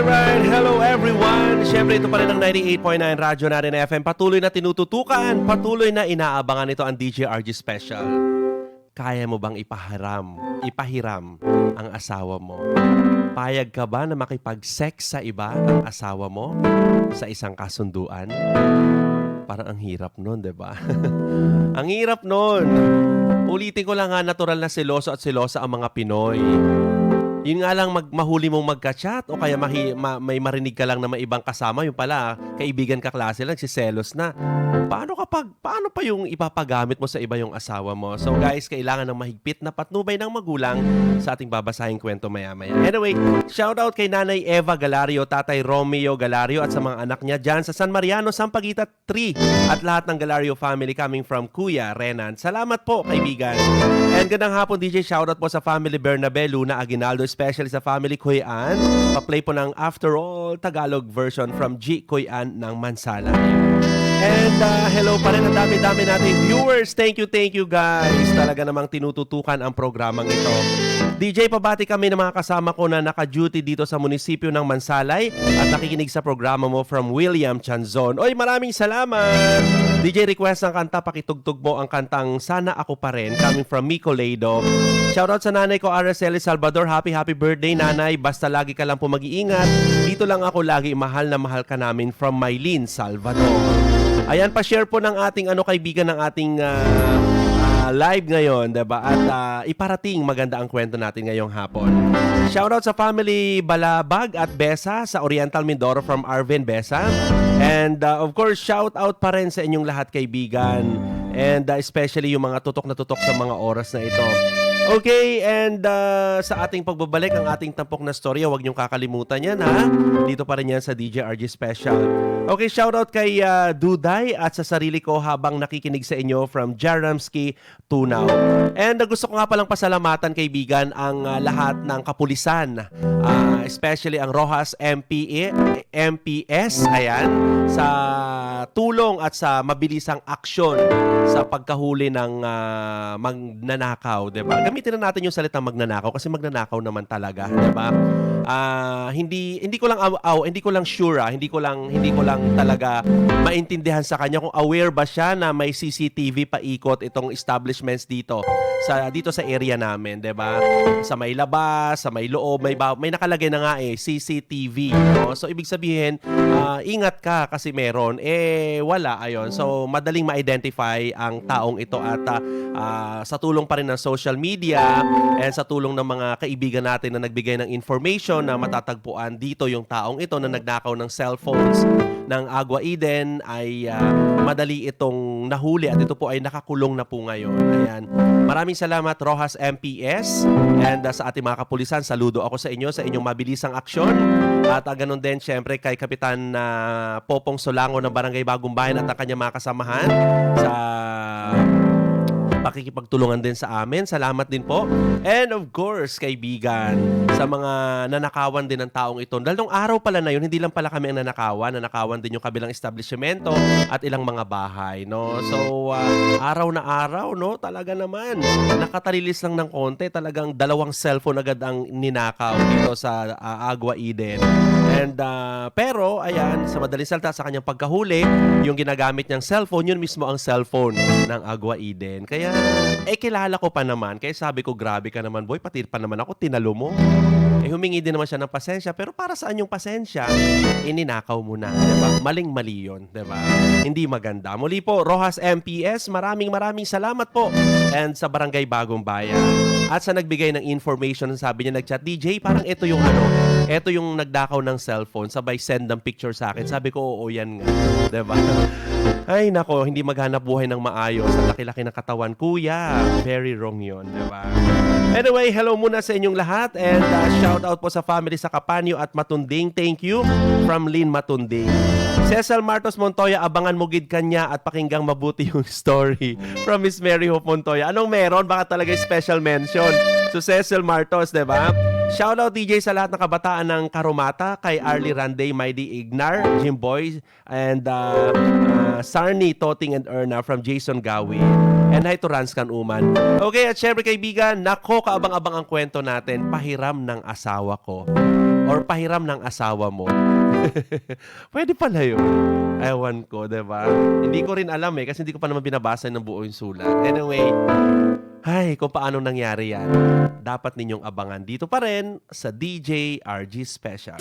Alright, hello everyone! Siyempre ito pa rin ang 98.9 Radyo Natin FM. Patuloy na tinututukan, patuloy na inaabangan ito ang DJRG Special. Kaya mo bang ipahiram ang asawa mo? Payag ka ba na makipag-sex sa iba ang asawa mo sa isang kasunduan? Parang ang hirap nun, diba? Ang hirap nun. Ulitin ko lang nga, natural na seloso at selosa ang mga Pinoy. Yun nga lang mahuli mong magka-chat o kaya may marinig ka lang na may ibang kasama, yung pala kaibigan ka klase lang, si selos na. Paano pa yung ipapagamit mo sa iba yung asawa mo? So guys, kailangan ng mahigpit na patnubay ng magulang sa ating babasahing kwento maya-maya. Anyway, shoutout kay Nanay Eva Galario, Tatay Romeo Galario at sa mga anak niya dyan sa San Mariano, Sampaguita 3 at lahat ng Galario family coming from Kuya Renan. Salamat po, kaibigan. And gandang hapon, DJ. Shoutout po sa family Bernabe, Luna Aguinaldo, especially sa family Kuyan. Pa-play po ng After All Tagalog version from G. Kuyan ng Mansalay. And hello pa rin, ang dami-dami nating viewers. Thank you guys. Talaga namang tinututukan ang programang ito. DJ, pabati kami ng mga kasama ko na naka-duty dito sa munisipyo ng Mansalay at nakikinig sa programa mo from William Chanzon. Oy, maraming salamat! DJ, request ng kanta, pakitugtog mo ang kantang Sana Ako Pa Rin, coming from Miko Leido. Shoutout sa nanay ko, Araceli Salvador. Happy birthday, nanay. Basta lagi ka lang po mag-iingat. Dito lang ako lagi, mahal na mahal ka namin, from Mylene Salvador. Ayan, pa-share po ng ating kaibigan ng ating live ngayon, diba? At iparating maganda ang kwento natin ngayong hapon. Shoutout sa family Balabag at Besa sa Oriental Mindoro from Arvin Besa. And of course, shoutout pa rin sa inyong lahat, kaibigan. And especially yung mga tutok na tutok sa mga oras na ito. Okay, and sa ating pagbabalik, ang ating tampok na storya, huwag niyong kakalimutan yan, ha? Dito pa rin yan sa DJRG Special. Okay, shoutout kay Duday at sa sarili ko habang nakikinig sa inyo from Jaramski, Tunaw. And gusto ko nga palang pasalamatan, kaibigan, ang lahat ng kapulisan, especially ang Rojas MPS, ayan, sa tulong at sa mabilisang aksyon sa pagkahuli ng magnanakaw, diba? Gamitin na natin yung salitang magnanakaw kasi magnanakaw naman talaga, 'di ba? Hindi ko lang sure, hindi ko lang talaga maintindihan sa kanya kung aware ba siya na may CCTV paikot itong establishments dito sa area namin, 'di ba? Sa may labas, sa may loob, may nakalagay na nga CCTV, no? So ibig sabihin, ingat ka kasi meron wala, ayon. So madaling ma-identify ang taong ito at sa tulong pa rin ng social media and sa tulong ng mga kaibigan natin na nagbigay ng information na matatagpuan dito yung taong ito na nagnakaw ng cellphones ng Agua Eden ay madali itong nahuli at ito po ay nakakulong na po ngayon. Ayan. Maraming salamat, Rojas MPS, and sa ating mga kapulisan, saludo ako sa inyo sa inyong mabilisang aksyon at ganun din syempre kay Kapitan Popong Solango ng Barangay Bagong Bayan at ang kanyang mga kasamahan sa pakikipagtulungan din sa amin. Salamat din po. And of course, kaibigan, sa mga nanakawan din ng taong ito. Dahil nung araw pala na yun, hindi lang pala kami ang nanakawan din yung kabilang establishmento at ilang mga bahay, no? So, araw na araw, no? Talaga naman, nakatalilis lang ng konti. Talagang 2 cellphone agad ang ninakaw dito sa Agua Eden. And, pero, ayan, sa madaling salita, sa kanyang pagkahuli, yung ginagamit niyang cellphone, yun mismo ang cellphone ng Agua Eden. Kaya, kilala ko pa naman. Kaya sabi ko, grabe ka naman, boy. Pati pa naman ako, tinalo mo. Humingi din naman siya ng pasensya. Pero para saan yung pasensya? Ininakaw mo na. Diba? Maling-mali yun. Diba? Hindi maganda. Muli po, Rojas MPS, maraming salamat po. And sa Barangay Bagong Bayan. At sa nagbigay ng information, sabi niya, nag-chat, DJ, parang ito yung ito yung nagdakaw ng cellphone. Sabay send ng picture sa akin. Sabi ko, oo, yan nga. Diba? Ay, nako, hindi maghanap buhay ng maayos. Ang laki-laki ng katawan. Kuya, very wrong yun, di ba? Anyway, hello muna sa inyong lahat and shout out po sa family sa Kapanyo at Matunding. Thank you from Lynn Matunding. Cecil Martos Montoya, abangan mo gid kanya at pakinggang mabuti yung story from Miss Mary Hope Montoya. Anong meron? Baka talaga special mention. So Cecil Martos, di ba? Shoutout DJ sa lahat ng kabataan ng Karumata, kay Arlie Randay, Maidi Ignar, Jim Boy, and Sarni, Toting, and Erna from Jason Gawi. And hi to Ranskan Uman. Okay, at syempre kaibigan, nako, kaabang-abang ang kwento natin, pahiram ng asawa ko. or pahiram ng asawa mo. Pwede pala yun. Ewan ko, diba? Hindi ko rin alam kasi hindi ko pa naman binabasa ng buo yung sulat. Anyway, kung paano nangyari yan, dapat ninyong abangan dito pa rin sa DJ RG Special.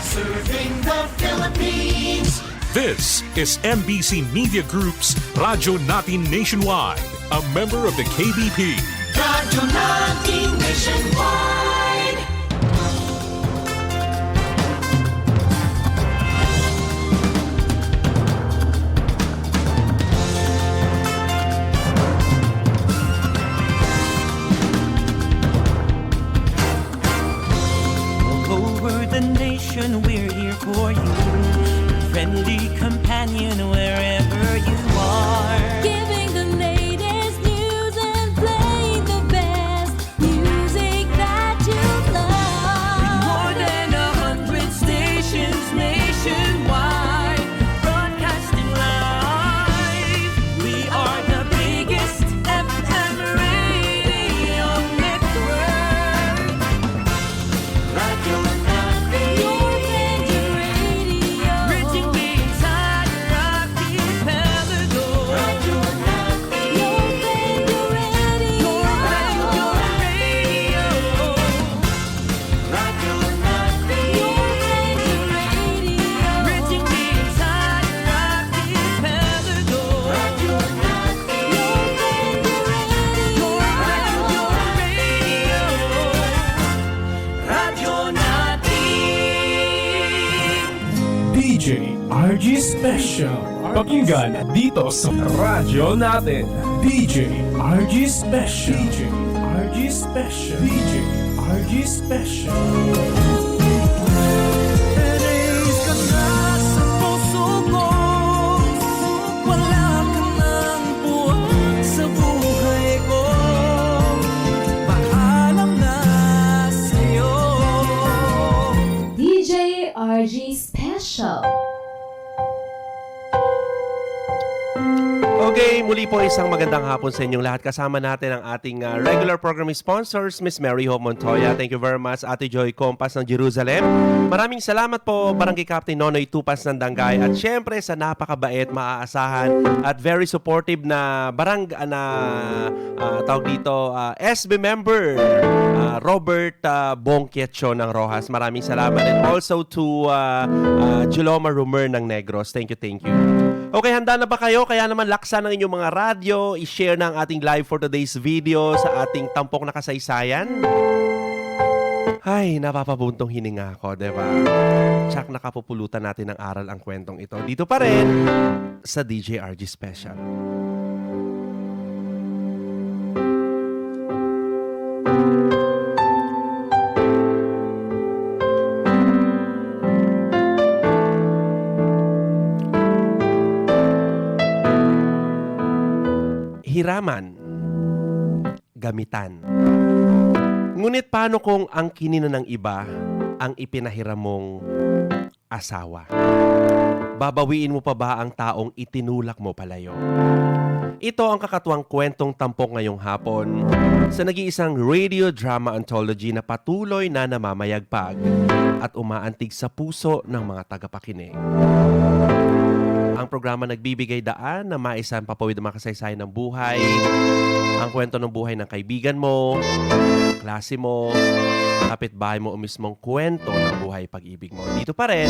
Serving the Philippines. This is MBC Media Group's Radyo Natin Nationwide, a member of the KBP. Radyo Natin Nationwide. Over the nation, we're here for you. Friendly companion wherever you are. Giving the latest news and playing the best music that you love. More than 100 stations nationwide, broadcasting live. We are the biggest FM radio network. Radyo Natin. Your friendly radio. Reaching the entire archipelago. Radyo Natin. Your friendly radio. Your radio. Radyo Natin. Your friendly radio. Reaching the entire archipelago. Radyo Natin. Your friendly radio. Radyo natin. DJ RG Special. Pakinggan dito sa radyo natin. DJ RG Special. DJ RG Special. DJ RG Special. Erase ka na sa puso ko. Wala ka nang buwan sa buhay ko. Paalam na sa'yo. DJ RG Special. Okay, muli po isang magandang hapon sa inyong lahat. Kasama natin ang ating regular programming sponsors, Miss Mary Hope Montoya. Thank you very much, Ate Joy Compas ng Jerusalem. Maraming salamat po, Barangay Captain Nonoy Tupas ng Dangay. At syempre sa napakabait, maaasahan at very supportive na tawag dito, SB member, Robert Bongkietcho ng Rojas. Maraming salamat. And also to Juloma Rumer ng Negros. Thank you, thank you. Okay, handa na ba kayo? Kaya naman laksan ng inyong mga radyo, i-share na ang ating live for today's video sa ating tampok na kasaysayan. Ay, napapabuntong hininga ako, diba? Tsak nakapupulutan natin ng aral ang kwentong ito. Dito pa rin sa DJ RG Special. Hiraman, gamitan. Ngunit paano kung ang kinina ng iba ang ipinahiram mong asawa? Babawiin mo pa ba ang taong itinulak mo palayo? Ito ang kakatuwang kwentong tampok ngayong hapon sa nag-iisang radio drama anthology na patuloy na namamayagpag at umaantig sa puso ng mga tagapakinig. Ang programa nagbibigay daan na maisan papawid ang mga kasaysayan ng buhay, ang kwento ng buhay ng kaibigan mo, klase mo, kapitbahay mo o mismong kwento ng buhay pag-ibig mo. Dito pa rin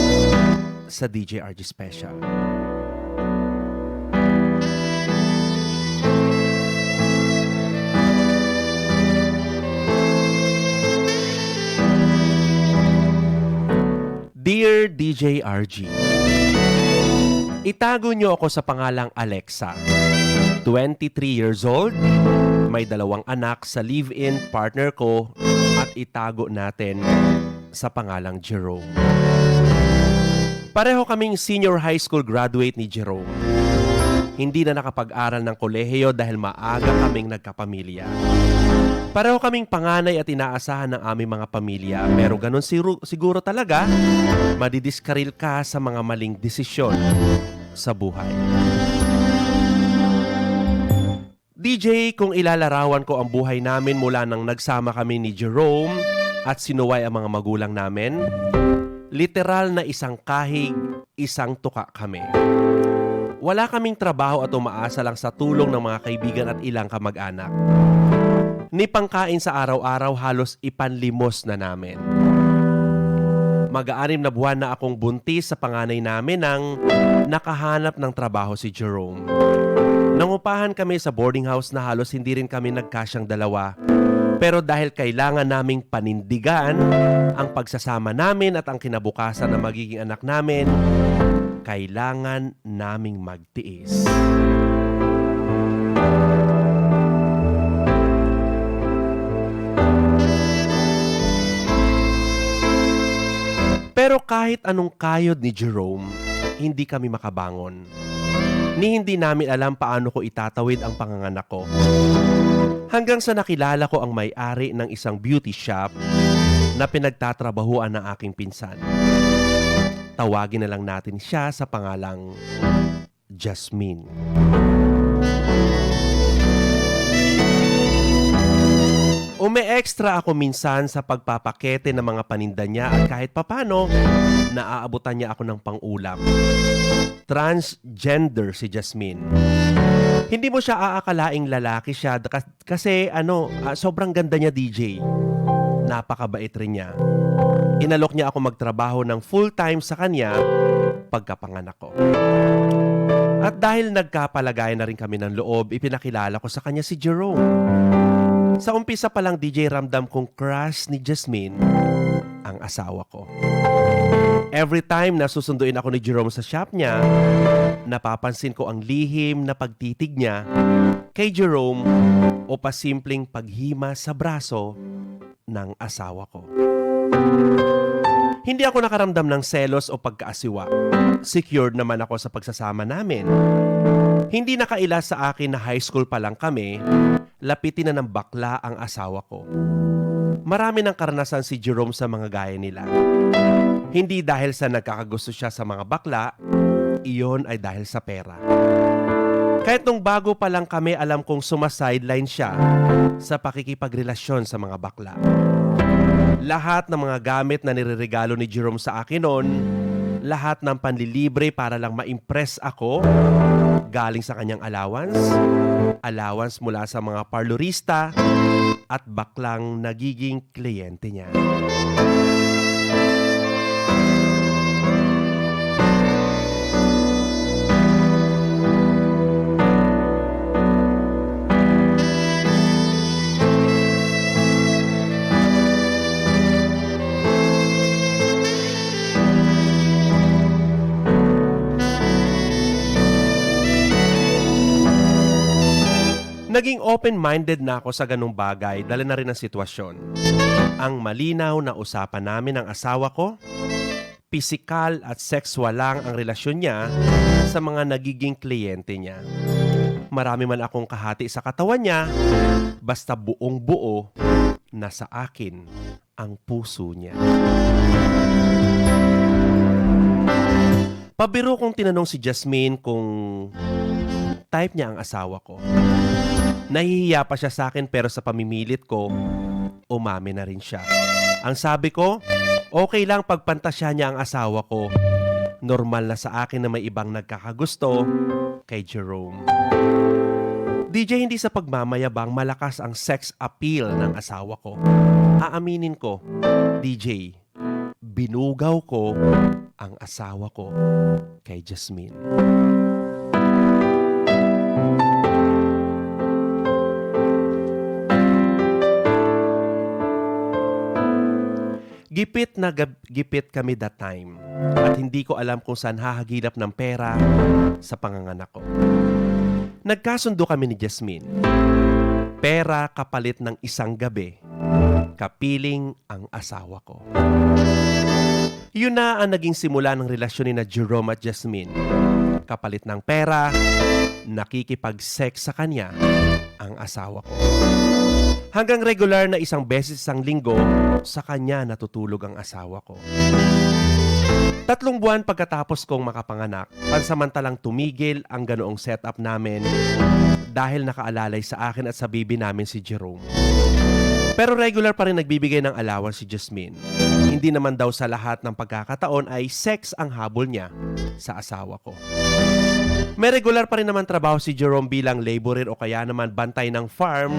sa DJ RG Special. Dear DJ RG, itago niyo ako sa pangalang Alexa. 23 years old, may 2 anak sa live-in partner ko at itago natin sa pangalang Jerome. Pareho kaming senior high school graduate ni Jerome. Hindi na nakapag-aral ng kolehiyo dahil maaga kaming nagkapamilya. Pareho kaming panganay at inaasahan ng aming mga pamilya, pero ganun siguro talaga, madidiskaril ka sa mga maling desisyon sa buhay. DJ, kung ilalarawan ko ang buhay namin mula nang nagsama kami ni Jerome, at sinuway ang mga magulang namin, literal na isang kahig, isang tuka kami. Wala kaming trabaho at umaasa lang sa tulong ng mga kaibigan at ilang kamag-anak. Ni pangkain sa araw-araw halos ipanlimos na namin. Mag-6 na buwan na akong buntis sa panganay namin nang nakahanap ng trabaho si Jerome. Nangupahan kami sa boarding house na halos hindi rin kami nagkasyang dalawa. Pero dahil kailangan naming panindigan ang pagsasama namin at ang kinabukasan na magiging anak namin, kailangan naming magtiis. Pero kahit anong kayod ni Jerome, hindi kami makabangon. Ni hindi namin alam paano ko itatawid ang panganganak ko. Hanggang sa nakilala ko ang may-ari ng isang beauty shop na pinagtatrabahuan ng aking pinsan. Tawagin na lang natin siya sa pangalang Jasmine. Ume-extra ako minsan sa pagpapakete ng mga paninda niya at kahit papano, naaabutan niya ako ng pang-ulam. Transgender si Jasmine. Hindi mo siya aakalaing lalaki siya kasi sobrang ganda niya, DJ. Napakabait rin niya. Inalok niya ako magtrabaho ng full-time sa kanya pagkapanganak ko. At dahil nagkapalagayan na rin kami ng loob, ipinakilala ko sa kanya si Jerome. Sa umpisa pa lang, DJ, ramdam kong crush ni Jasmine ang asawa ko. Every time na susunduin ako ni Jerome sa shop niya, napapansin ko ang lihim na pagtitig niya kay Jerome o pasimpleng paghima sa braso ng asawa ko. Hindi ako nakaramdam ng selos o pagkaasiwa. Secured naman ako sa pagsasama namin. Hindi nakaila sa akin na high school pa lang kami, lapitin na ng bakla ang asawa ko. Marami ng karanasan si Jerome sa mga gaya nila. Hindi dahil sa nagkakagusto siya sa mga bakla, iyon ay dahil sa pera. Kahit nung bago pa lang kami, alam kong sumasideline siya sa pakikipagrelasyon sa mga bakla. Lahat ng mga gamit na nireregalo ni Jerome sa akin noon, lahat ng panlilibre para lang ma-impress ako, galing sa kanyang allowance mula sa mga parlorista at baklang nagiging kliyente niya. Naging open-minded na ako sa ganung bagay dahil na rin ang sitwasyon. Ang malinaw na usapan namin ng asawa ko, pisikal at sexual lang ang relasyon niya sa mga nagiging kliyente niya. Marami man akong kahati sa katawan niya, basta buong buo na sa akin ang puso niya. Pabiro kong tinanong si Jasmine kung type niya ang asawa ko. Nahihiya pa siya sa akin pero sa pamimilit ko, umami na rin siya. Ang sabi ko, okay lang pagpantasya niya ang asawa ko. Normal na sa akin na may ibang nagkakagusto kay Jerome. DJ, hindi sa pagmamayabang, malakas ang sex appeal ng asawa ko. Aaminin ko, DJ, binugaw ko ang asawa ko kay Jasmine. Gipit na gipit kami that time at hindi ko alam kung saan hahagilap ng pera sa panganganak ko. Nagkasundo kami ni Jasmine. Pera kapalit ng isang gabi, kapiling ang asawa ko. Yun na ang naging simula ng relasyon ni na Jerome at Jasmine. Kapalit ng pera, nakikipag-sex sa kanya ang asawa ko. Hanggang regular na isang beses isang linggo, sa kanya natutulog ang asawa ko. 3 buwan pagkatapos kong makapanganak, pansamantalang tumigil ang ganoong setup namin dahil nakaalalay sa akin at sa bibi namin si Jerome. Pero regular pa rin nagbibigay ng allowance si Jasmine. Hindi naman daw sa lahat ng pagkakataon ay sex ang habol niya sa asawa ko. May regular pa rin naman trabaho si Jerome bilang laborer o kaya naman bantay ng farm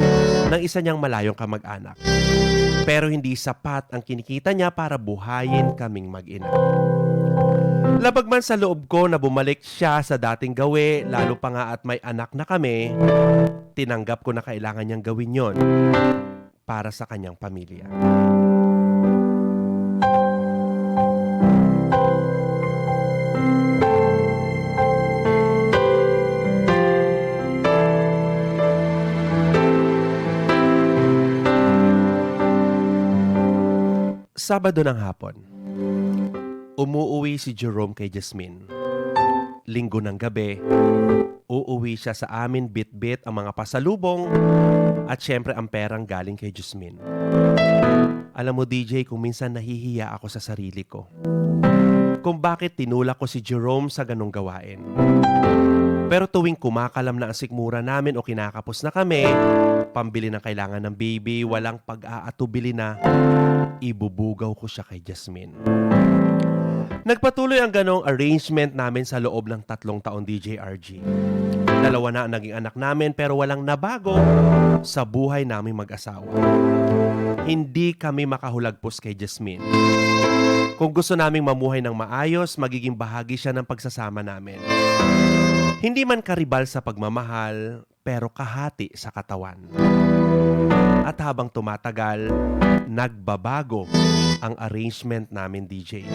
ng isa niyang malayong kamag-anak. Pero hindi sapat ang kinikita niya para buhayin kaming mag-ina. Labag man sa loob ko na bumalik siya sa dating gawi, lalo pa nga at may anak na kami, tinanggap ko na kailangan niyang gawin yon para sa kanyang pamilya. Sabado ng hapon, umuuwi si Jerome kay Jasmine. Linggo ng gabi, uuwi siya sa amin bit-bit ang mga pasalubong at syempre ang perang galing kay Jasmine. Alam mo DJ, kung minsan nahihiya ako sa sarili ko. Kung bakit tinulak ko si Jerome sa ganong gawain. Pero tuwing kumakalam na ang sikmura namin o kinakapos na kami, pambili ng kailangan ng baby, walang pag-aatubili na, ibubugaw ko siya kay Jasmine. Nagpatuloy ang ganong arrangement namin sa loob ng 3 taon DJ RG. 2 na ang naging anak namin pero walang nabago sa buhay naming mag-asawa. Hindi kami makahulagpos kay Jasmine. Kung gusto naming mamuhay ng maayos, magiging bahagi siya ng pagsasama namin. Hindi man karibal sa pagmamahal, pero kahati sa katawan. At habang tumatagal, nagbabago ang arrangement namin DJ.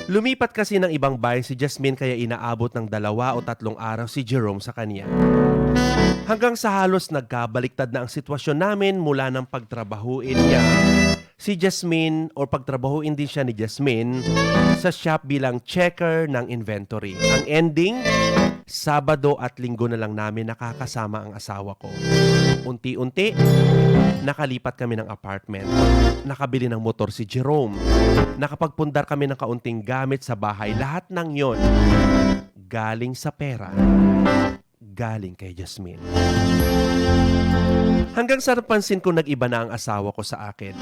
Lumipat kasi ng ibang bahay si Jasmine kaya inaabot ng 2 o 3 araw si Jerome sa kanya. Hanggang sa halos nagkabaliktad na ang sitwasyon namin mula ng pagtrabahuin niya si Jasmine o pagtrabahuin din siya ni Jasmine sa shop bilang checker ng inventory. Ang ending, Sabado at Linggo na lang namin nakakasama ang asawa ko. Unti-unti, nakalipat kami ng apartment. Nakabili ng motor si Jerome. Nakapagpundar kami ng kaunting gamit sa bahay. Lahat ng yon galing sa pera. Galing kay Jasmine. Hanggang sa napansin ko nag-iba na ang asawa ko sa akin.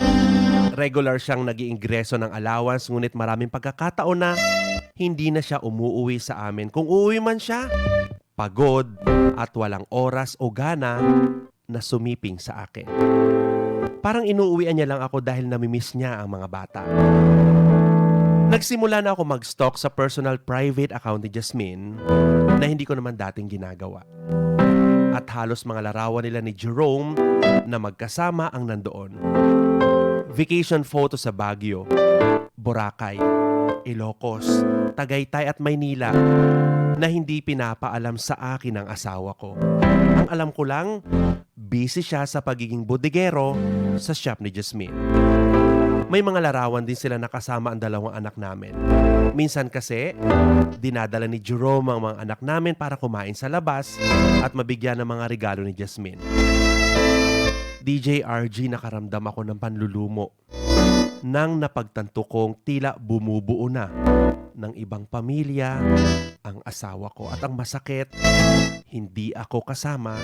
Regular siyang nag-iingreso ng allowance ngunit maraming pagkakataon na hindi na siya umuuwi sa amin. Kung uuwi man siya, pagod at walang oras o gana na sumiping sa akin. Parang inuuwian niya lang ako dahil namimiss niya ang mga bata. Nagsimula na ako mag-stalk sa personal private account ni Jasmine na hindi ko naman dating ginagawa. At halos mga larawan nila ni Jerome na magkasama ang nandoon. Vacation photo sa Baguio, Boracay, Ilocos, Tagaytay at Maynila na hindi pinapaalam sa akin ng asawa ko. Ang alam ko lang, busy siya sa pagiging bodegero sa shop ni Jasmine. May mga larawan din sila nakasama ang 2 anak namin. Minsan kasi, dinadala ni Jerome ang mga anak namin para kumain sa labas at mabigyan ng mga regalo ni Jasmine. DJ RG, nakaramdam ako ng panlulumo nang napagtanto kong tila bumubuo na ng ibang pamilya ang asawa ko. At ang masakit, hindi ako kasama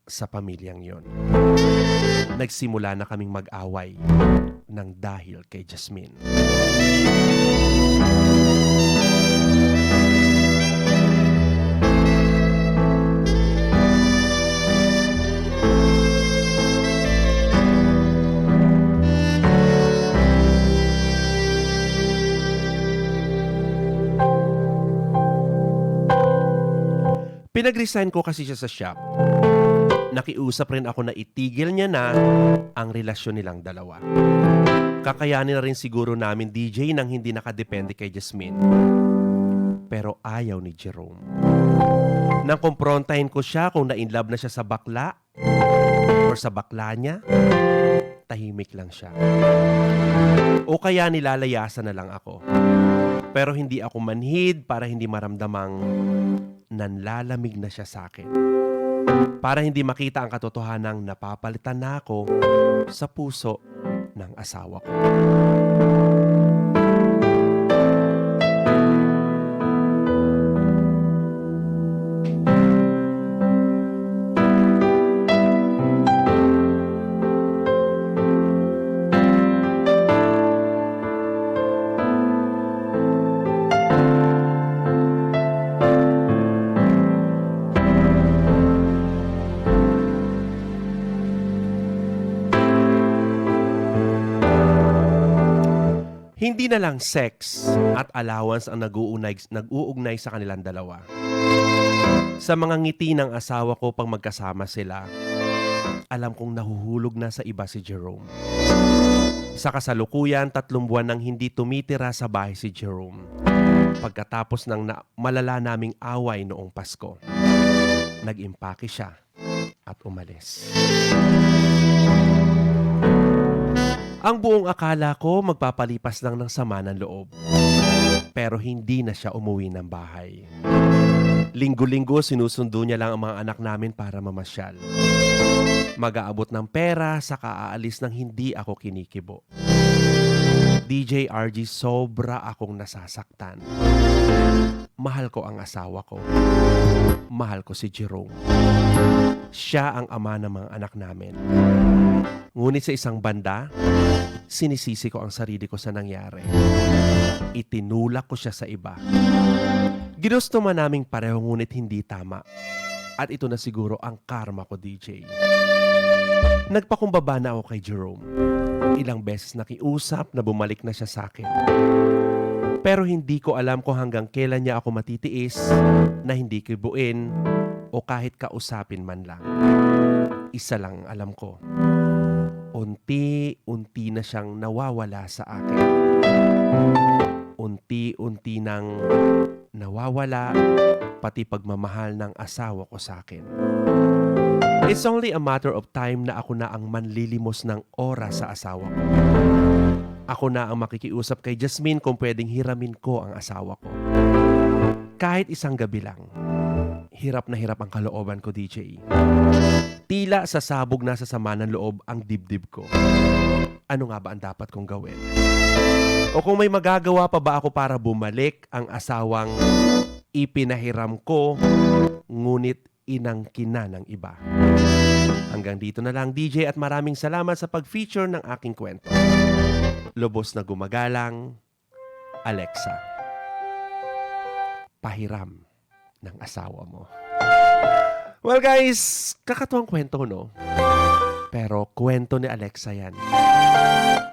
sa pamilyang yon. Nagsimula na kaming mag-away ng dahil kay Jasmine. Pinag-resign ko kasi siya sa shop. Nakiusap rin ako na itigil niya na ang relasyon nilang 2. Kakayanin na rin siguro namin DJ nang hindi nakadepende kay Jasmine. Pero ayaw ni Jerome. Nang kumprontahin ko siya kung na-inlove na siya sa bakla or sa bakla niya, tahimik lang siya. O kaya nilalayasan na lang ako. Pero hindi ako manhid para hindi maramdamang nanlalamig na siya sa akin. Para hindi makita ang katotohanang napapalitan na ako sa puso ng asawa ko. Hindi na lang sex at allowance ang nag-uugnay sa kanilang dalawa. Sa mga ngiti ng asawa ko pang magkasama sila, alam kong nahuhulog na sa iba si Jerome. Sa kasalukuyan, 3 buwan nang hindi tumitira sa bahay si Jerome. Pagkatapos ng malala naming away noong Pasko, nag-impake siya at umalis. Ang buong akala ko magpapalipas lang ng sama ng loob. Pero hindi na siya umuwi ng bahay. Linggo-linggo sinusundo niya lang ang mga anak namin para mamasyal. Mag-aabot ng pera sa aalis nang hindi ako kinikibo. DJ RG, sobra akong nasasaktan. Mahal ko ang asawa ko. Mahal ko si Jerome. Siya ang ama ng mga anak namin. Ngunit sa isang banda, sinisisi ko ang sarili ko sa nangyari. Itinulak ko siya sa iba. Ginusto man naming pareho ngunit hindi tama. At ito na siguro ang karma ko, DJ. Nagpakumbaba na ako kay Jerome. Ilang beses nakiusap na bumalik na siya sa akin. Pero hindi ko alam kung hanggang kailan niya ako matitiis na hindi kibuin o kahit kausapin man lang. Isa lang ang alam ko. Unti-unti na siyang nawawala sa akin. Unti-unti nang nawawala pati pagmamahal ng asawa ko sa akin. It's only a matter of time na ako na ang manlilimos ng oras sa asawa ko. Ako na ang makikiusap kay Jasmine kung pwedeng hiramin ko ang asawa ko. Kahit isang gabi lang. Hirap na hirap ang kalooban ko, DJ. Tila sasabog na sa sama ng loob ang dibdib ko. Ano nga ba ang dapat kong gawin? O kung may magagawa pa ba ako para bumalik ang asawang ipinahiram ko, ngunit inangkina ng iba. Hanggang dito na lang, DJ, at maraming salamat sa pag-feature ng aking kwento. Lubos na gumagalang, Alexa. Pahiram ng asawa mo. Well guys, kakatuwang kwento, no? Pero kwento ni Alexa yan.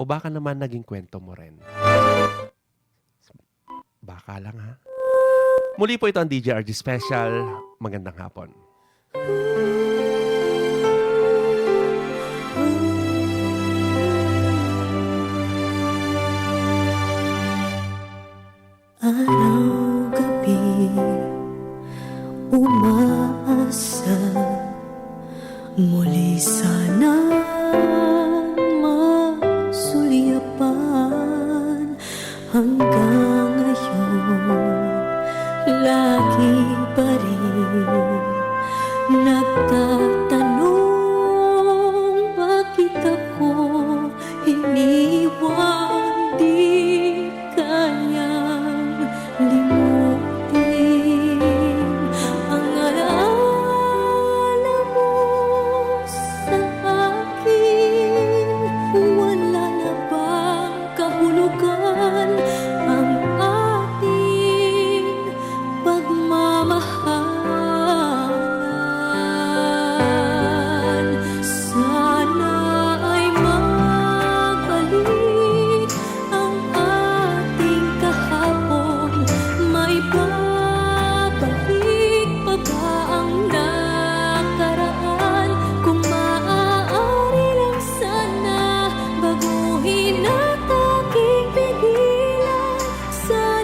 O baka naman naging kwento mo rin. Baka lang, ha? Muli po ito ang DJ RG Special. Magandang hapon. Araw-gabi umaasa, muli sanang masulyapan. Hanggang ngayon lagi pa rin nagtatanong